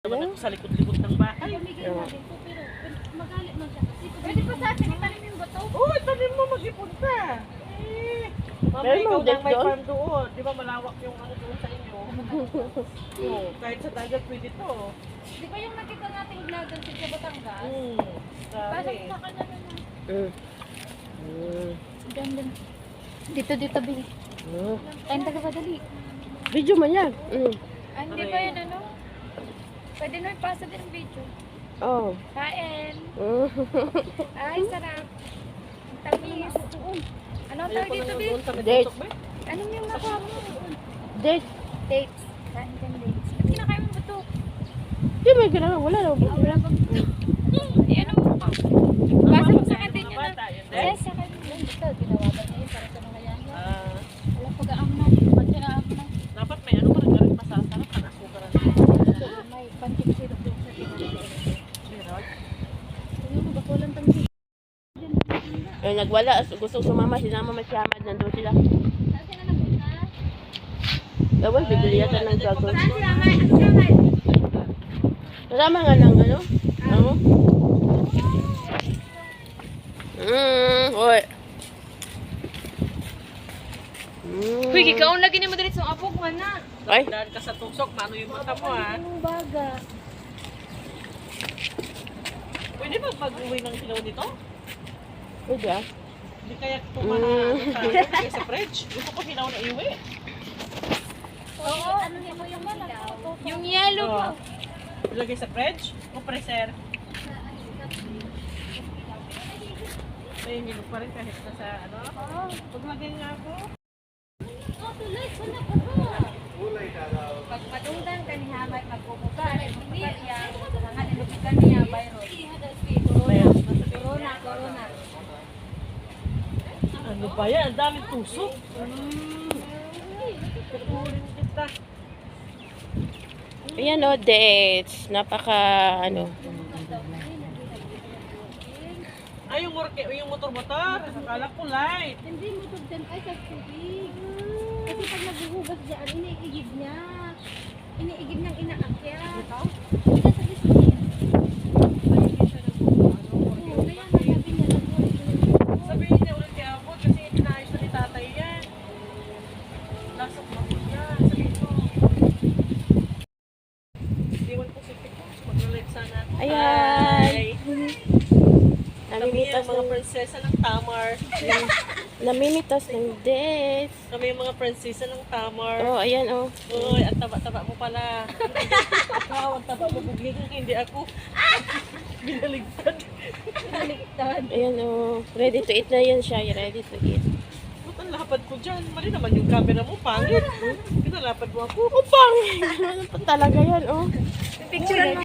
naman ako sa likod-likod ng bahay. Pamigay natin po, pero magalit man siya kasi. Pwede pa sa atin, itanim yung bato. Oo, tanim mo mag-ipon ka. Eh, mamaya Meron ikaw mong deck lang may doon? farm doon. Di ba malawak yung ano doon sa inyo? Oo, kahit sa dagat pwede to. Di ba yung nakita nating vlogger sa Batangas? Grabe. Pasok sa kanya na lang. Ganda. Dito, Bili. Ayun, taga-padali. Video man yan. Ah, hindi ba yun ano? Pwede na ipasa din ang video. Oh. Kain. Ay, sarap. Ang tamis. Ano ang tawag dito, Bil? Date. Anong yung nakuha mo? Date. Dates. Kain kang dates. Ba't kinakain mo ba ito? Di may kailangan. Wala na. Wala bang ito? Eh, ano mo ka? Basa mo sa akin yun na. Yes, sa akin yun. Ito, tinawagan niya yun para sa mga yan. Wala pag-aam na. Ba't siya naam na? Dapat may ano ka rin galit masasarap ka na sukaran. May pancake syrup doon sa pinag-iwan. Meron? Ano mo ba? Kulang pancake. Eh, nagwala. Gusto sumama. Sinama si Hamad. Nandun sila. Saan sila napunta? Ewan, bibili yata ng dragon. Saan sila, May? Ano sila, May? Kasama nga ng ano? Ano? Oy. Uy, kikaon lagi ni madalit sa apok man na. Ay. Dahil ka sa tusok, mano yung mata mo ha. Anong baga? Pwede ba mag-uwi ng silaw nito? Pwede ah. Hindi kaya tumahan tayo sa fridge. Gusto ko silaw na iwi. Oo, ano mo yung malaw? Yung yellow po. Ilagay sa fridge o freezer. May hinog pa rin kahit nasa ano. Paglagay nga ako. Pag madudan ka ni Hamay, magpupuka. Magpupuka niya. Mga nilupikan niya, virus. Corona. Ano ba yan? Ang daming tusok. Kukurin kita. Ayan o, dates. Napaka, ano. Ay, yung motor-motor. Akala ko light. Hindi mo tugdan ay sa tubig. Kasi pag naghuhugas dyan, iniigib niya. Iniigib niyang inaakyat. Ito? Ito sa biscuit. Kaya nagabi niya lang po. Sabihin niya ulit kay ako kasi inaayos na ni tatay yan. Lasok na po niya. Sabihin ko. Iwan ko si Piko. Mag-live sana. Ayan. Kami Namimitas ang mga ng, prinsesa ng Tamar. namimitas ng dates. Kami yung mga prinsesa ng Tamar. Oh, ayan oh. Uy, ang taba-taba mo pala. Wow, ang taba mo bugli kung hindi ako. Binaligtad. Baliktad. Ayan oh. Ready to eat na yan siya. Ready to eat. Ba't ang lapad ko dyan? Mali naman yung camera mo, pangit. Pinalapad mo ako. Oh, pangit. Ano pa talaga yan oh. Picturean mo